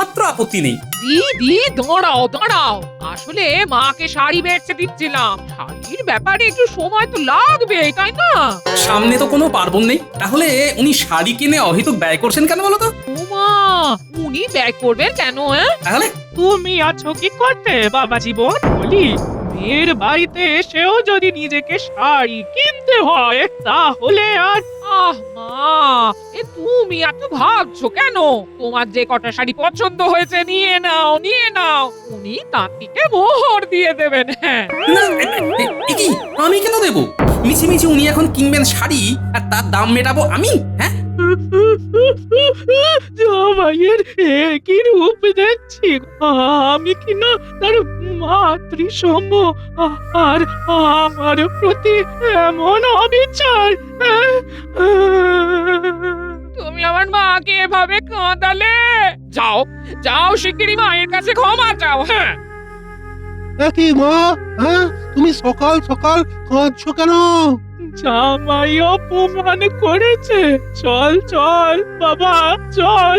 বিন্দুমাত্র আপত্তি নেই। দিদি দাঁড়াও দাঁড়াও, আসলে মাকে শাড়ি বেচতে দিচ্ছিলাম। শাড়ির ব্যাপারে একটু সময় তো লাগবে, তাই না? সামনে তো কোনো পার্বণ নেই, তাহলে উনি শাড়ি কিনে অহেতুক ব্যয় করছেন কেন বলো তো? ওমা, উনি ব্যয় করবেন কেন? তাহলে তুমি আছো কি করতে বাবা জীবন বলি? মেয়ের বাড়িতে এসেও যদি নিজেকে শাড়ি কিনতে হয় তাহলে আর আহ মা, তুমি এত ভাবছো কেন? তোমার যে কটা শাড়ি পছন্দ হয়েছে নিয়ে নাও নিয়ে নাও, উনি তাঁতিকে মোহর দিয়ে দেবেন। হ্যাঁ, না, কি আমি কেন দেবো? মিছিমিছি উনি এখন কিনবেন শাড়ি আর তার দাম মেটাবো আমি? হ্যাঁ, জামাইয়ের একই রূপ দেখছি। আমি কি না তার মাতৃসম, আর আমার প্রতি এমন অবিচার? তুমি আমার মাকে এভাবে কাঁদালে। যাও যাও, শিগগিরই মায়ের কাছে ক্ষমা চাও। হ্যাঁ, কি মা, হ্যাঁ তুমি সকাল সকাল কাঁদছো কেন? জামাই অপমান করেছে। চল চল বাবা চল,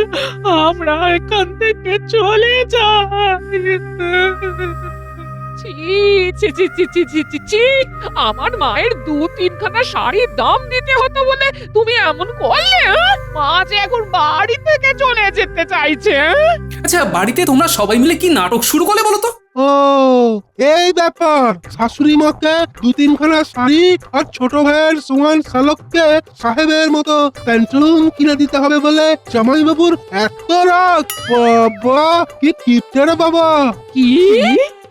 আমরা এখান থেকে চলে যাই। ছি ছি ছি ছি ছি ছি ছি ছি, আমার মায়ের 2-3খানা শাড়ির দাম দিতে হতো বলে তুমি এমন করলে? মা যে এখন বাড়ি থেকে চলে যেতে চাইছে। আচ্ছা বাড়িতে তোমরা সবাই মিলে কি নাটক শুরু করলে বলো তো? ও এই ব্যাপার, শাশুড়ি মাকে 2-3খানা শাড়ি আর ছোট ভাইয়ের সুমান শালককে সাহেবের মতো প্যান্টুলুন কিনে দিতে হবে বলে জামাই বাবুর এত রাগ। বাবা কি কিপটে রে বাবা। কি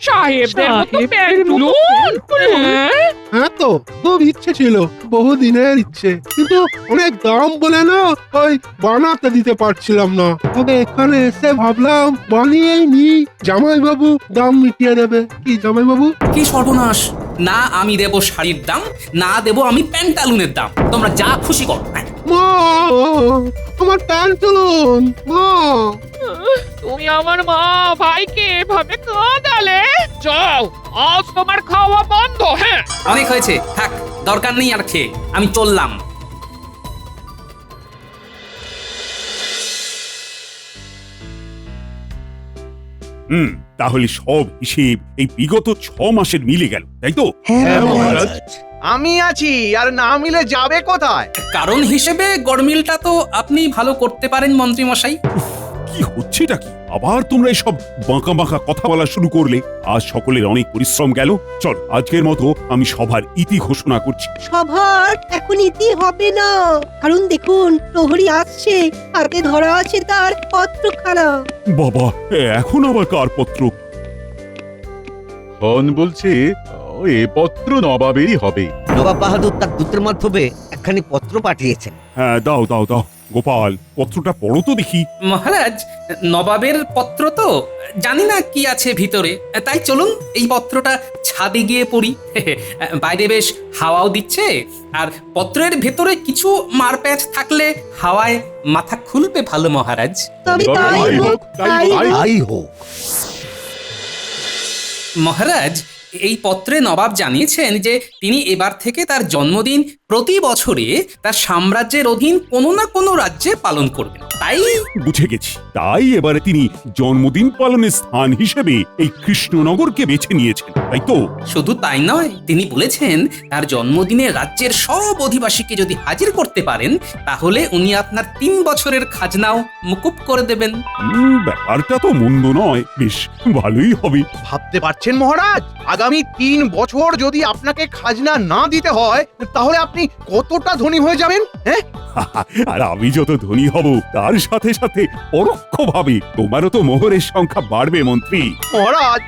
সাহেবদের মতো সাহেবদের প্যান্টুলুন? হ্যাঁ? হ্যাঁ তো খুব ইচ্ছে ছিল, বহুদিনের ইচ্ছে, কিন্তু অনেক দাম বলে না ওই বানাতে দিতে পারছিলাম না। তবে এখানে এসে ভাবলাম বানিয়েই নি, জামাই বাবু দাম মিটিয়ে দেবে। কি জামাই বাবু? কি সর্বনাশ! না আমি দেবো শাড়ির দাম, না দেবো আমি প্যান্টালুনের দাম। তোমরা যা খুশি করো। হ্যাঁ। মা, আমার প্যান্টুলুন মা। তুমি আমার মা ভাইকে এভাবে কাঁদালে। যাও, আজ তোমার খাওয়া বন্ধ। হ্যাঁ, অনেক হয়েছে, থাক, দরকার নেই আর খেয়ে, আমি চললাম। তাহলে সব হিসেব এই বিগত 6 মাসের মিলে গেল, তাই তো? হ্যাঁ মহারাজ, আমি আছি, আর না মিলে যাবে কোথায়? কারণ হিসেবে গড়মিলটা তো আপনি ভালো করতে পারেন মন্ত্রী মশাই। কি হচ্ছেটা কি? আবার তোমরা এসব বাঁকা বাঁকা কথা বলা শুরু করলে। আজ সকলের অনেক পরিশ্রম গেল। চল আজকের মতো আমি সভার ইতি ঘোষণা করছি। সভার এখন ইতি হবে না, কারণ দেখুন প্রহরী আসছে, হাতে ধরা আছে তার পত্রখানা। বাবা, এখন আবার কার পত্র? খন বলছে এ পত্র নবাবেরই হবে। নবাব বাহাদুর তার দূতের মাধ্যমে একখানি পত্র পাঠিয়েছেন। হ্যাঁ, দাও দাও দাও। গোপাল, পত্রটা পড়ো তো দেখি। মহারাজ, নবাবের পত্র তো, জানি না কি আছে ভিতরে, তাই চলুন এই পত্রটা ছাদে গিয়ে পড়ি। বাইরে বেশ হাওয়াও দিচ্ছে, আর পত্রের ভেতরে কিছু মারপ্যাচ থাকলে হাওয়ায় মাথা খুলবে ভালো মহারাজ। তবে তাই হোক, তাই হোক। তাই হোক। মহারাজ, এই পত্রে নবাব জানিয়েছেন যে তিনি এবার থেকে তার জন্মদিন প্রতি বছরে তার সাম্রাজ্যের অধীন কোনো না কোনো রাজ্যে পালন করবেন। তাই বুঝে গেছি, তাই এবারে তিনি জন্মদিন পালনের স্থান হিসেবে এই কৃষ্ণনগরকে বেছে নিয়েছেন, তাই তো? শুধু তাই নয়, তিনি বলেছেন তার জন্মদিনে রাজ্যের সব অধিবাসীকে যদি হাজির করতে পারেন তাহলে উনি আপনার 3 বছরের খাজনাও মুকুব করে দেবেন। ব্যাপারটা তো মন্দ নয়, বেশ ভালোই হবে। ভাবতে পারছেন মহারাজ, আগামী 3 বছর যদি আপনাকে খাজনা না দিতে হয় তাহলে আপনি কতটা ধনী হয়ে যাবেন? হ্যাঁ, আর আমি যত ধনী হব তার সাথে সাথে পরোক্ষভাবে তোমারও তো মোহরের সংখ্যা বাড়বে মন্ত্রী। মহারাজ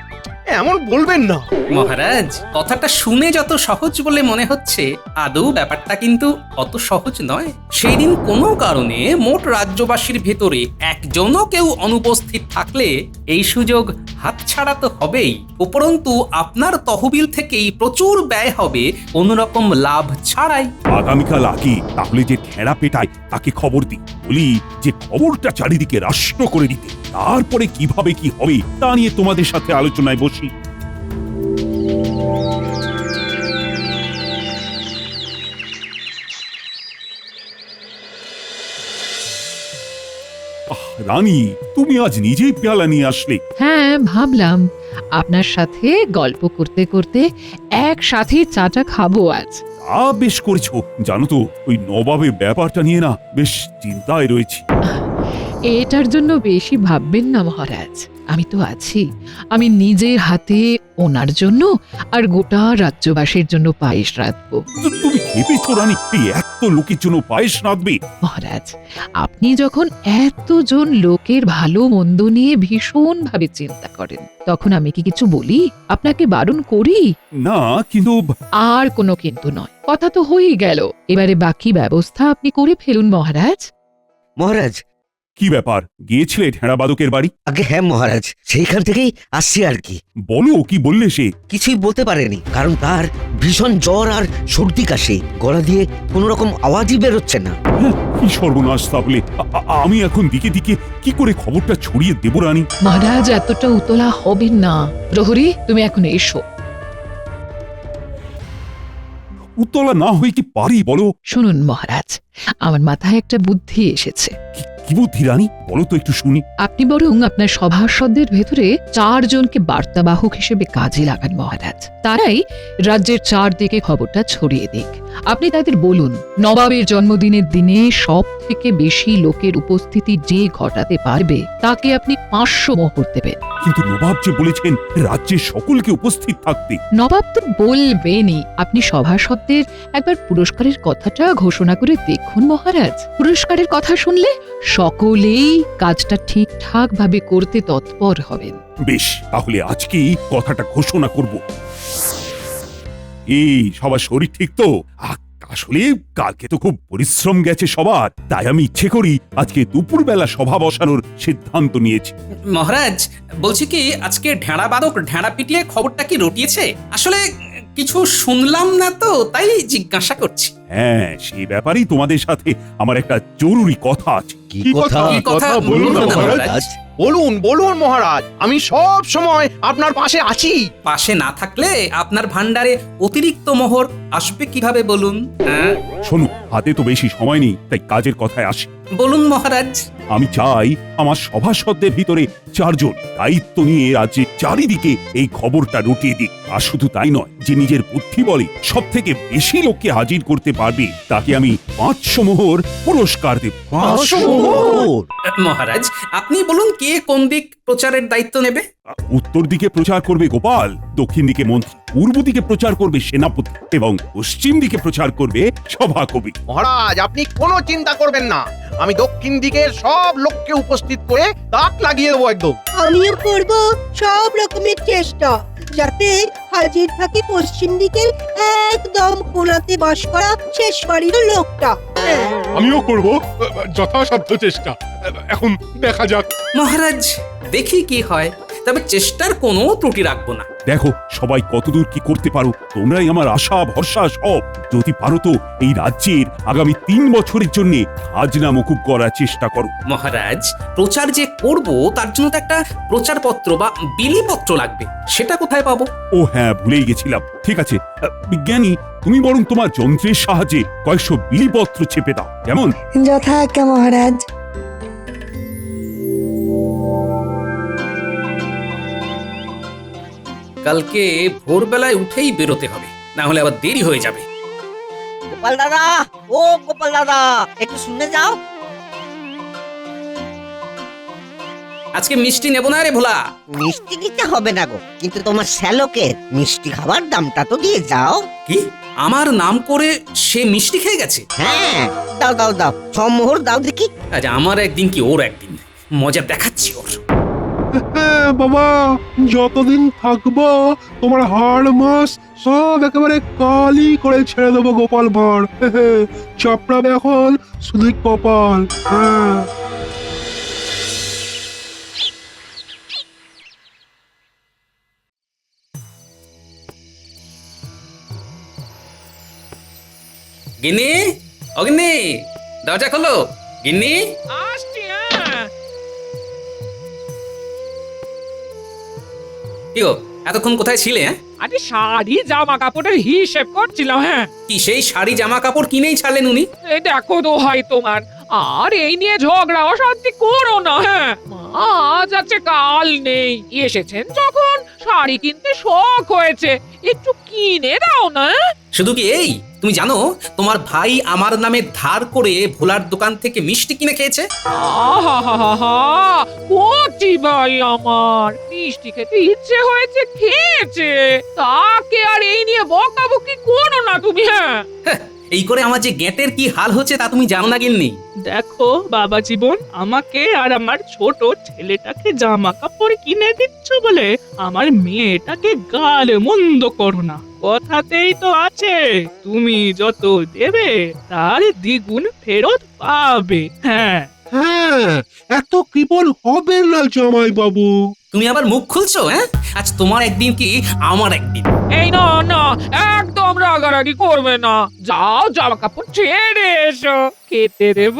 এমন বলবেন না। মহারাজ, কথাটা শুনে যত সহজ বলে মনে হচ্ছে, আদৌ ব্যাপারটা কিন্তু অত সহজ নয়। সেই দিন কোনো কারণে মোট রাজ্যবাসীর ভেতরে একজনও কেউ অনুপস্থিত থাকলে এই সুযোগ হাতছাড়া তো হবেই, উপরন্তু আপনার তহবিল থেকেই প্রচুর ব্যয় হবে কোনো রকম লাভ ছাড়াই। আগামীকাল আগে তাহলে যে ঠেড়া পেটায় তাকে খবর দিই, বলি যে খবরটা চারিদিকে রাষ্ট্র করে দিতে। তারপরে কিভাবে কি হবে তা নিয়ে তোমাদের সাথে আলোচনায় বসি। রানী, তুমি আজ নিজেই পেয়ালা নিয়ে আসলে। হ্যাঁ, ভাবলাম আপনার সাথে গল্প করতে করতে একসাথে চাটা খাবো আজ। তা বেশ করেছো। জানো তো, ওই নবাবের ব্যাপারটা নিয়ে না বেশ চিন্তায় রয়েছি। এটার জন্য বেশি ভাববেন না মহারাজ, আমি তো আছি। আমি নিজের হাতে ওনার জন্য আর গোটা রাজ্যবাসীর জন্য পায়েস রাঁধবো। তুমি ভেবেছো রানী এই এত লোকের জন্য পায়েস রাঁধবে? মহারাজ, আপনি যখন এতজন লোকের ভালো মন্দ নিয়ে ভীষণ ভাবে চিন্তা করেন, তখন আমি কি কিছু বলি? আপনাকে বারণ করি? না, কিন্তু আর কোনো কিন্তু নয়, কথা তো হয়েই গেল। এবারে বাকি ব্যবস্থা আপনি করে ফেলুন মহারাজ। মহারাজ, কি ব্যাপার, গিয়েছিলে ঢেড়াবাদকের বাড়ি? আগে হ্যাঁ মহারাজ, সেইখান থেকেই আসছি আর কি। বলো, কি বললে সে? কিছুই বলতে পারেনি, কারণ তার ভীষণ জ্বর আর সর্দি কাশি, গলা দিয়ে কোনো রকম আওয়াজই বেরোচ্ছে না। কি সর্বনাশ! তাহলে আমি এখন দিকে দিকে কি করে খবরটা ছড়িয়ে দেব রানী? মহারাজ, এতটা উতলা হবেন না। প্রহরী, তুমি এখন এসো। উত্তলা না হয়ে কি পারি বলো? শুনুন মহারাজ, আমার মাথায় একটা বুদ্ধি এসেছে। কি বুদ্ধি রানী, বলো তো একটু শুনি। আপনি বরং আপনার সভাসদদের ভেতরে 4 জনকে বার্তাবাহক হিসেবে কাজে লাগান মহারাজ। তারাই রাজ্যের চারদিকে খবরটা ছড়িয়ে দিক। আপনি তাদের বলুন, নবাবের জন্মদিনের দিনে সব থেকে বেশি লোকের উপস্থিতি যে ঘটাতে পারবে তাকে আপনি 500 মোহর দেবেন। কিন্তু নবাব যে বলেছেন রাজ্যের সকলকে উপস্থিত থাকতে। নবাব তো বলবেনই, আপনি সভাসদদের একবার পুরস্কারের কথাটা ঘোষণা করে দেখুন মহারাজ। পুরস্কারের কথা শুনলে সকলেই কাজটা ঠিকঠাক ভাবে করতে তৎপর হবেন। বেশ, তাহলে আজকেই কথাটা ঘোষণা করব। এই সবার শরীর ঠিক তো? আসলে কালকে তো খুব পরিশ্রম গেছে সবার, তাই আমি ইচ্ছে করি আজকে দুপুরবেলা সভা বসানোর সিদ্ধান্ত নিয়েছি। মহারাজ, বলছি কি, আজকে ঢেড়াবাদক ঢেড়া পিটিয়ে খবরটা কি রটিয়েছে? আসলে কিছু শুনলাম না তো, তাই জিজ্ঞাসা করছি। হ্যাঁ, সেই ব্যাপারেই তোমাদের সাথে আমার একটা জরুরি কথা আছে। কি কি কথা? কি কথা বলুন না মহারাজ। বলুন বলুন মহারাজ, আমি সব সময় আপনার পাশে আছি। পাশে না থাকলে আপনার ভান্ডারে অতিরিক্ত মোহর আসবে কিভাবে বলুন? হ্যাঁ, শোনো, হাতে তো বেশি সময় নেই, তাই কাজের কথায় আসি। বলুন মহারাজ। আমি চাই আমার সভাসদদের ভিতরে 4 জন দায়িত্ব নিয়ে রাজ্যের চারিদিকে এই খবরটা রটিয়ে দিক। আর শুধু তাই নয়, যে নিজের বুদ্ধি বলে সব থেকে বেশি লোককে হাজির করতে পারবে তাকে আমি 500 মোহর পুরস্কার দেব। 500 মোহর? মহারাজ, আপনি বলুন কে কোন দিক প্রচারের দায়িত্ব নেবে? উত্তর দিকে প্রচার করবে গোপাল, দক্ষিণ দিকে মন্ত্রী, পূর্ব দিকে প্রচার করবে সেনাপতি এবং পশ্চিম দিকে প্রচার করবে সভাকবি। মহারাজ, আপনি কোনো চিন্তা করবেন না, আমি দক্ষিণ দিকের সব লোককে উপস্থিত করে তাক লাগিয়ে দেবো একদম। আমিও করব সব রকমের চেষ্টা যাতে হাজির থাকে পশ্চিম দিকের একদম কোণাতে বাস করা শেষ বাড়ির লোকটা। হ্যাঁ। আমিও করব যথাসাধ্য চেষ্টা। এখন দেখা যাক। মহারাজ, দেখি কি হয়, তবে চেষ্টার কোনো ত্রুটি রাখবো না। দেখো সবাই কতদূর কি করতে পারো, তোমরাই আমার আশা ভরসা সব। যদি পারো তো এই রাজ্যের আগামী 3 বছরের জন্য খাজনা মকুব করার চেষ্টা করো। মহারাজ, প্রচার যে করব তার জন্য তো একটা প্রচারপত্র বা বিলিপত্র লাগবে, সেটা কোথায় পাবো? ও হ্যাঁ, ভুলেই গেছিলাম। ঠিক আছে, বিজ্ঞানী, তুমি বরং তোমার যন্ত্রের সাহায্যে কয়েকশো বিলিপত্র চেপে দাও, কেমন? যথাজ্ঞা মহারাজ। কালকে ভোরবেলায় উঠেই বেরোতে হবে, না হলে আবার দেরি হয়ে যাবে। গোপাল দাদা, ও গোপাল দাদা, একটু শুনে যাও। আজকে মিষ্টি নেবো না রে ভোলা। মিষ্টি দিতে হবে না গো, কিন্তু তোমার শ্যালকের মিষ্টি খাবার দামটা তো দিয়ে যাও। কি, আমার নাম করে সে মিষ্টি খেয়ে গেছে? হ্যাঁ, দাও দাও দাও, 6 মোহর দাও দেখি। আজ আমার একদিন কি ওর একদিন, মজা দেখাচ্ছি ওর। হ্যাঁ বাবা, যতদিন থাকবো তোমার হাড় মাস সব একেবারে কালি করে ছেড়ে দেবো গোপাল ভাঁড়। চাপড়াবে এখন শুধু কপাল। হ্যাঁ। গিন্নি, অগিন্নি, দরজা খোলো। গিন্নি, আসছি। হ্যাঁ, কি গো, এতক্ষণ কোথায় ছিলে? আরে শাড়ি জামা কাপড়ের হিসেব করছিলাম। হ্যাঁ, কি সেই শাড়ি জামা কাপড় কিনেই ছাড়লেন উনি? এই দেখো দোহাই তোমার, আর এই নিয়ে ঝগড়া অশান্তি করো না। হ্যাঁ, আজ আছে কাল নেই, এসেছেন যখন শাড়ি কিনতে শখ হয়েছে, একটু কিনে দাও না। শুধু কি এই, তুমি জানো তোমার ভাই আমার নামে ধার করে ভোলার দোকান থেকে মিষ্টি কিনে খেয়েছে? আহা, কচি ভাই আমার, মিষ্টি খেতে ইচ্ছে হয়েছে, খেয়েছে, তাকে আর এই নিয়ে বকাবকি করো না তুমি। হ্যাঁ, এই করে আমার যে গেটের কি হাল হচ্ছে তা তুমি জানো না গিন্নি? দেখো বাবা জীবন, আমাকে আর আমার ছোট ছেলেটাকে জামা কাপড় কিনে দিচ্ছ বলে আমার মেয়েটাকে গাল মন্দ করো না। কথাতেই তো আছে, তুমি যত দেবে তার দ্বিগুণ ফেরত পাবে। হ্যাঁ, হ্যাঁ, এত কৃপণ হবে না জামাই বাবু। তুমি আবার মুখ খুলছো? হ্যাঁ, আজ তোমার একদিন কি আমার একদিন। এই না না, একদম রাগারাগি করবে না। যাও জামা কাপড় ছেড়ে এসো, খেতে দেব,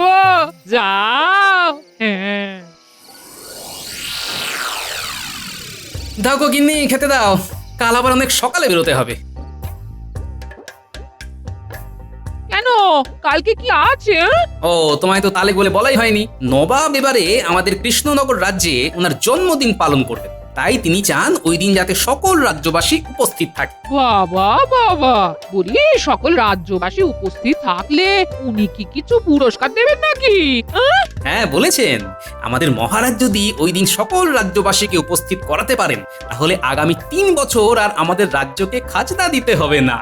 যাও। হ্যাঁ, দাও গো গিন্নি, খেতে দাও, কাল আবার অনেক সকালে বেরোতে হবে। কেন, কালকে কি আছে? ও, তোমায় তো তালে বলে বলাই হয়নি। নবাব এবারে আমাদের কৃষ্ণনগর রাজ্যে ওনার জন্মদিন পালন করবেন, তাই তিনি চান ওই দিন যাতে সকল রাজ্যবাসী উপস্থিত থাকে। বাবা বাবা, বলি সকল রাজ্যবাসী উপস্থিত থাকলে উনি কি কিছু পুরস্কার দেবেন নাকি? হ্যাঁ, বলেছেন আমাদের মহারাজ যদি ওই দিন সকল রাজ্যবাসীকে উপস্থিত করাতে পারেন তাহলে আগামী 3 বছর আর আমাদের রাজ্যকে খাজনা দিতে হবে না।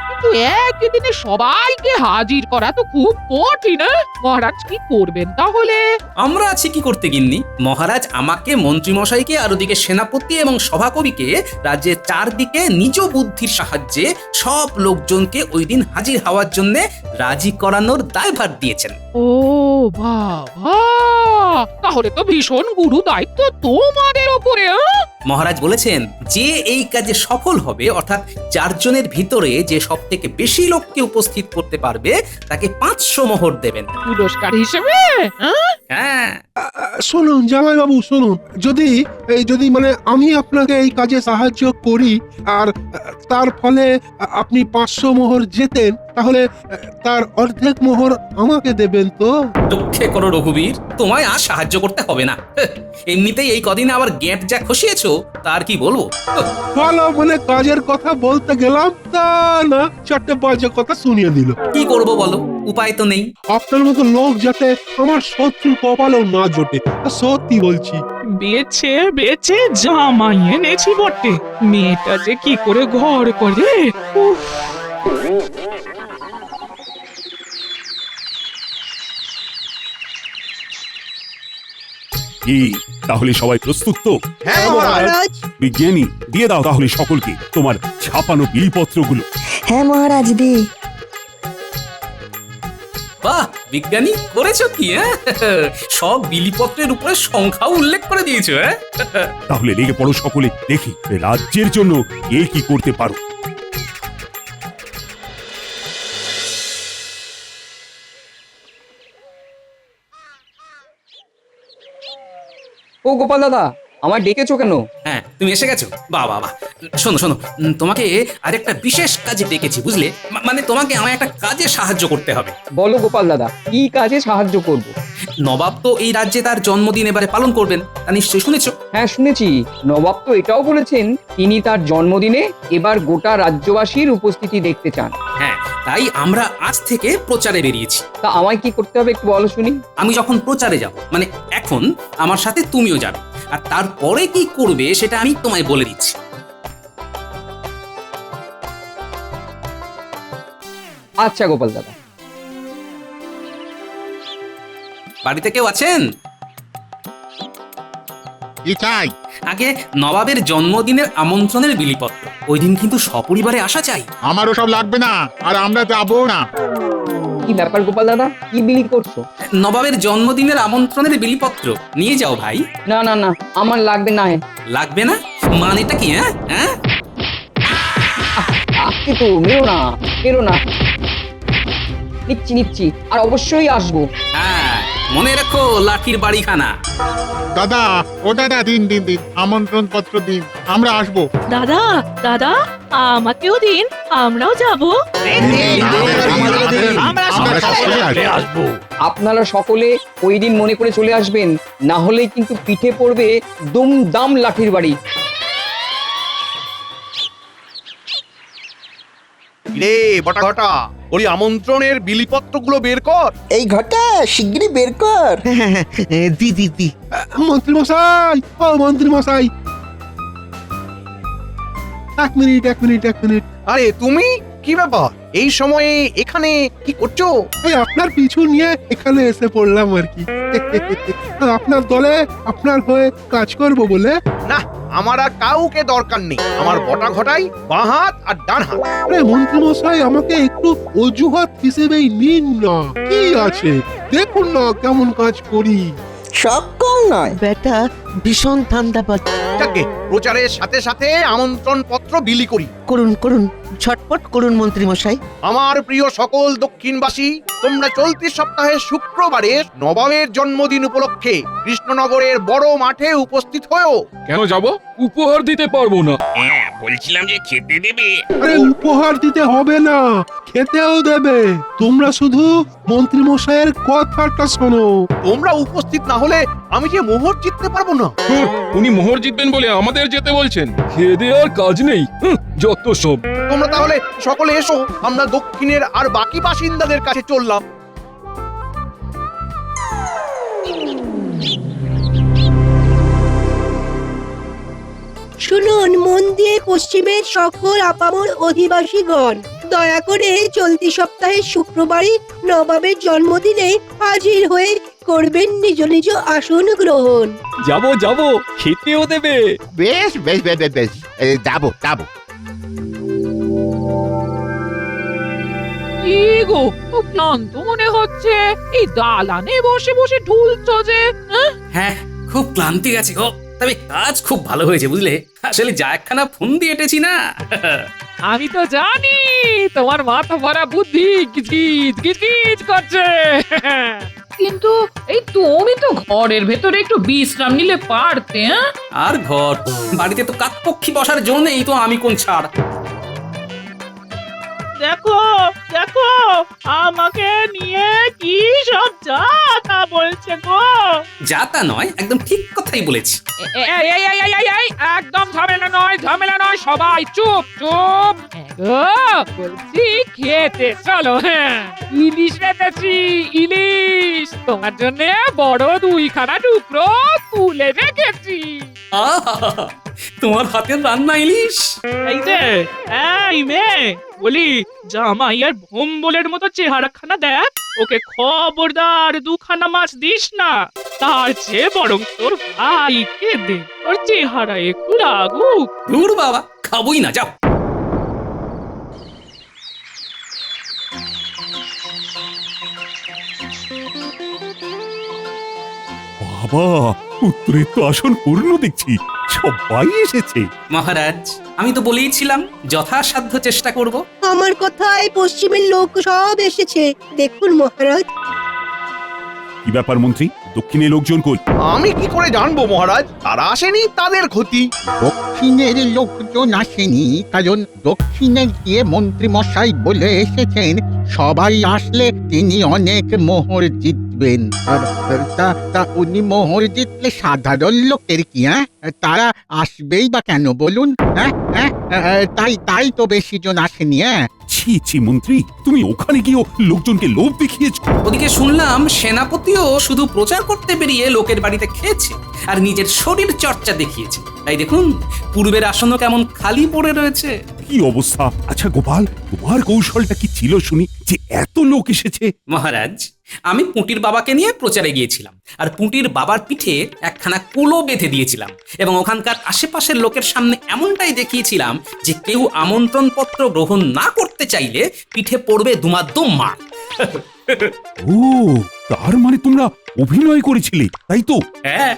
কিন্তু একই দিনে সবাইকে হাজির করা তো খুব কঠিন। মহারাজ কি করবেন তাহলে? আমরা আছি কি করতে গিন্নি, মহারাজ আমাকে, মন্ত্রীমশাইকে আর ওদিকে সেনাপতি এবং সভাকবিকে রাজ্যের চারদিকে নিজ বুদ্ধির সাহায্যে সব লোকজনকে ওই দিন হাজির হওয়ার জন্য রাজি করানোর দায়ভার দিয়েছেন। ও বাবা, তাহলে তো ভীষণ গুরু দায়িত্ব তোমাদের ওপরে। মহারাজ বলেছেন যে এই কাজে সফল হবে, অর্থাৎ 4 জনের ভিতরে যে সব থেকে বেশি লোককে উপস্থিত করতে পারবে তাকে 500 মোহর দেবেন। পুরস্কার হিসেবে? হ্যাঁ, শুনুন জামাই বাবু, শুনুন, যদি মানে আমি আপনাকে এই কাজে সাহায্য করি আর তার ফলে আপনি 500 মোহর জেতেন, তাহলে তার অর্ধেক মোহর আমাকে দেবেন তো? দুঃখে করো রঘুবীর, তোমায় আর সাহায্য করতে হবে না। এমনিতেই এই কদিনে আবার গেট যা খসিয়েছো তার কি বলবো। ভালো, মানে কাজের কথা বলতে গেলাম তা না 4টে বাজে কথা শুনিয়ে দিল। কি করব বলো, উপায় তো নেই। আপনার মতো লোক যাতে আমার শত্রু কপালেও না জোটে, সত্যি বলছি। বেছে বেছে জামাই এনেছি বটে, মেয়েটা যে কি করে ঘর করে। উফ, কি তাহলে সবাই প্রস্তুত তো? হ্যাঁ মহারাজ। মহারাজ, বিজ্ঞানী, দিয়ে দাও তাহলে সকলকে তোমার ছাপানো বিলপত্রগুলো। হ্যাঁ মহারাজ দি। বাহ বিজ্ঞানী, করেছো কি? হ্যাঁ, সব বিলিপত্রের উপরে সংখ্যাও উল্লেখ করে দিয়েছো। হ্যাঁ, তাহলে লেগে পড়ো সকলে, দেখি রাজ্যের জন্য কে কি করতে পারো। ও গোপাল দাদা, আমায় ডেকেছো কেন? হ্যাঁ, তুমি এসে গেছো? বাহ বাহ বাহ। শোনো শোনো, তোমাকে আরেকটা বিশেষ কাজে ডেকেছি, বুঝলে? মানে তোমাকে আমায় একটা কাজে সাহায্য করতে হবে। বলো গোপাল দাদা, কি কাজে সাহায্য করব? নবাব তো এই রাজ্যে তার জন্মদিন এবারে পালন করবেন, তা নিশ্চয়ই শুনেছো। হ্যাঁ শুনেছি, নবাব তো এটাও বলেছেন তিনি তার জন্মদিনে এবার গোটা রাজ্যবাসীর উপস্থিতি দেখতে চান। হ্যাঁ, তাই আমরা আজ থেকে প্রচারে বেরিয়েছি। তা আমায় কি করতে হবে একটু বলো শুনি। আমি যখন প্রচারে যাব, মানে এখন আমার সাথে তুমিও যাবে, আর তারপরে কি করবে সেটা আমি তোমায় বলে দিচ্ছি। আচ্ছা গোপাল দাদা। বাড়িতে কেউ আছেন? কি চাই? আগে নবাবের জন্মদিনের আমন্ত্রণের বিলিপত্র, ওই দিন কিন্তু সপরিবারে আসা চাই। আমারও সব লাগবে না, আর আমরা যাবো না। কি ব্যাপার গোপাল দাদা, কি বিলি করছো? নবাবের জন্মদিনের আমন্ত্রণের বিলিপত্র নিয়ে যাও ভাই। না না না, আমার লাগবে না। লাগবে না মানেটা কি? হ্যাঁ হ্যাঁ, আসছি তো, মেরো না। নিচ্ছি, আর অবশ্যই আসবো। হ্যাঁ, মনে রেখো লাঠির বাড়িখানা। দাদা ও দাদা দিন দিন দিন আমন্ত্রণ পত্র দিন, আমরা আসবো। দাদা দাদা আমাকেও দিন, আমরাও যাব। আমরা সকলে আসবো। আপনারা সকলে ওই দিন মনে করে চলে আসবেন, না হলে কিন্তু পিঠে পড়বে দুমদাম লাঠির বাড়ি। রে বটা ঘটা, ওই আমন্ত্রণের বিলিপত্রগুলো বের কর। এই ঘটা শিগগিরই বের কর। দি দি দি মন্ত্রী মশাই, ও মন্ত্রী মশাই, এক মিনিট। আরে তুমি, কি ব্যাপার এই সময়ে এখানে কি করছো? এই আপনার পিছু নিয়ে এখানে এসে পড়লাম আর কি। আপনার দলে আপনার হয়ে কাজ করব বলে। না, আমার আর কাউকে দরকার নেই। আমার বটা ঘটাই বাঁ হাত আর ডান হাত। আরে মন্ত্রী মশাই, আমাকে একটু অজুহাত হিসেবেই নিন না, কি আছে দেখুন না কেমন কাজ করি। সব কম নয়, বেটা ভীষণ ঠান্ডা পাচ্ছে। যাকে প্রচারের সাথে সাথে আমন্ত্রণ পত্র বিলি করি। করুন করুন, ঝটপট করুন মন্ত্রী মশাই। আমার প্রিয় সকল দক্ষিণবাসী, তোমরা চলতি সপ্তাহের শুক্রবারে নবাবের জন্মদিন উপলক্ষে কৃষ্ণনগরের বড় মাঠে উপস্থিত হয়েও। কেন যাব? উপহার দিতে পারবো না। বলছিলাম যে খেতে দেবে। আরে উপহার দিতে হবে না, খেতেও দেবে। তোমরা শুধু মন্ত্রী মশাইয়ের কথাটা শোনো। তোমরা উপস্থিত না হলে আমি যে মোহর জিততে পারবো না। উনি মোহর জিতবেন বলে আমাদের যেতে বলছেন? খেয়ে দিয়ে আর কাজ নেই, যত সব। তোমরা তাহলে সকলে এসো, আমরা দক্ষিণের আর বাকি বাসিন্দাদের কাছে চললাম। শুনুন মন দিয়ে পশ্চিমের সকল আপামর অধিবাসীগণ, দয়া করে চলতি সপ্তাহের শুক্রবারই নবাবের জন্মদিনে হাজির হয়ে করবেন নিজ নিজ আসন গ্রহণ। যাব খেতেও দেবে। বেশ বেশ বেশ বেশ বেশ, যাবো। কি গো, খুব ক্লান্ত মনে হচ্ছে। এই দালানে বসে বসে ঢুলছো যে। হ্যাঁ, খুব ক্লান্তি গেছে গো, তবে কাজ খুব ভালো হয়েছে বুঝলে। আসলে যা একখানা ফোন দিয়ে এটেছি না। আমি তো জানি তোমার মাথা ভরা বুদ্ধি গিজগিজ গিজগিজ করছে। কিন্তু এই তুমি তো ঘরের ভেতরে একটু বিশ্রাম নিলে পারতে। আর ঘর বাড়িতে তো কাকপক্ষী বসার জন্য এই তো আমি কোন ছাড়। দেখো দেখো, আমাকে নিয়ে কি সব যা তা বলছে গো। যা তা নয়, একদম ঠিক কথাই বলেছি। এই, একদম ঝামেলা নয়, সবাই চুপ চুপ। বলছি খেতে চলো। হ্যাঁ, ইলিশ রেখেছি, ইলিশ তোমার জন্য বড় দুইখানা টুকরো তুলে রেখেছি। আহা, তোমার হাতের রান্না ইলিশ। এই যে, এই মেয়ে, বলি জামাই আর ভোম্বলের মতো চেহারাখানা দেখ, ওকে খবরদার দুখানা মাছ দিস না। তার চেয়ে বরং তোর ভাইকে দে, ওর চেহারা একটু লাগুক। দূর বাবা, খাবোই না, যাও। বাবা, উত্তরের তো আসন পূর্ণ দেখছি, সবাই এসেছে। মহারাজ, আমি তো বলেইছিলাম যথাসাধ্য চেষ্টা করব। আমার কথায় পশ্চিমের লোক সব এসেছে, দেখুন মহারাজ। কি ব্যাপার মন্ত্রী, দক্ষিণে লোকজন কই? আমি কি করে জানবো মহারাজ? তারা আসেনি, তাদের ক্ষতি। দক্ষিণের লোকজন আসেনি, কারণ দক্ষিণে গিয়ে মন্ত্রী মশাই বলে এসেছেন সবাই আসলে তিনি অনেক মোহর জিতবেন। তা উনি মোহর জিতলে সাধারণ লোকের কি? তারা আসবেই বা কেন বলুন? তাই তো বেশি জন আসেনি। ছি মন্ত্রী, তুমি ওখানে গিয়েও লোকজনকে লোভ দেখিয়েছ। ওদিকে শুনলাম সেনাপতিও শুধু প্রচার করতে বেরিয়ে লোকের বাড়িতে খেয়েছে আর নিজের শরীর চর্চা দেখিয়েছে। তাই দেখুন পূর্বের আসনও কেমন খালি পড়ে রয়েছে। কি অবস্থা! আচ্ছা গোপাল, তোমার কৌশলটা কি ছিল শুনি, যে এত লোক এসেছে? মহারাজ, আমি পুঁটির বাবাকে নিয়ে প্রচারে গিয়েছিলাম আর পুঁটির বাবার পিঠে একখানা কুলো বেঁধে দিয়েছিলাম এবং ওখানকার আশেপাশের লোকের সামনে এমনটাই দেখিয়েছিলাম যে কেউ আমন্ত্রণ পত্র গ্রহণ না করতে চাইলে পিঠে পড়বে দুমাদুম মার। ও তার মানে তোমরা অভিনয় করেছিলে তাই তো? হ্যাঁ,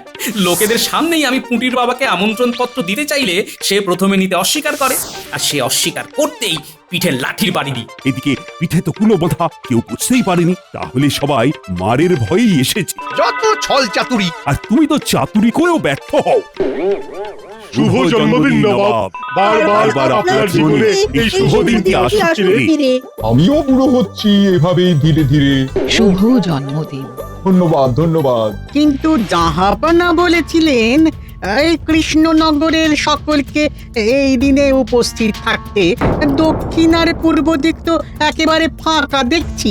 লোকেদের সামনেই আমি পুঁটির বাবাকে আমন্ত্রণ পত্র দিতে চাইলে সে প্রথমে নিতে অস্বীকার করে, আর সে অস্বীকার করতেই পিঠে লাঠির বাড়ি দিই। এদিকে পিঠে তো কোনো বাধা কেউ বুঝতেই পারেনি, তাহলে সবাই মারের ভয়েই এসেছে। যত ছল চাতুরি! আর তুমি তো চাতুরি করেও ব্যর্থ হও। শুভ জন্মদিন নবাব। বারবার আপনার জীবনে এই শুভ দিনটি আসছে রে। ফিরে আমিও বুড়ো হচ্ছি এভাবেই ধীরে ধীরে। শুভ জন্মদিন। ধন্যবাদ ধন্যবাদ। কিন্তু জাহাপানা বলেছিলেন এই কৃষ্ণনগরের সকলকে এই দিনে উপস্থিত থাকতে। দক্ষিণ আর পূর্ব দিক তো একেবারে ফাঁকা দেখছি।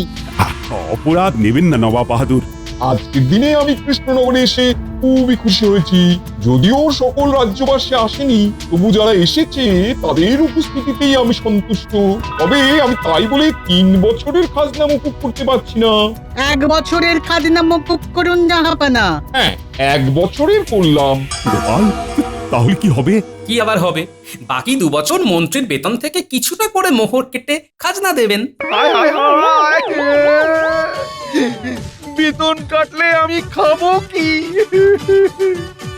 অপরাধ নেবেন না নবাব বাহাদুর। আজকের দিনে আমি কৃষ্ণনগরে এসে খুবই খুশি হয়েছি। যদিও সকল রাজ্যবাসী আসেনি, তবু যারা এসেছে তাদের উপস্থিতিতেই আমি সন্তুষ্ট। তবে আমি তাই বলে 3 বছরের খাজনা মকুব করতে পারছি না। 1 বছরের খাজনা মকুব করুন জাহাপানা। হ্যাঁ, 1 বছরের করলাম। গোপাল, তাহলে কি হবে? কি আবার হবে, বাকি 2 বছর মন্ত্রীর বেতন থেকে কিছুটা করে মোহর কেটে খাজনা দেবেন। হায় হায় হায়! বেতন কাটলে আমি খাবো কি?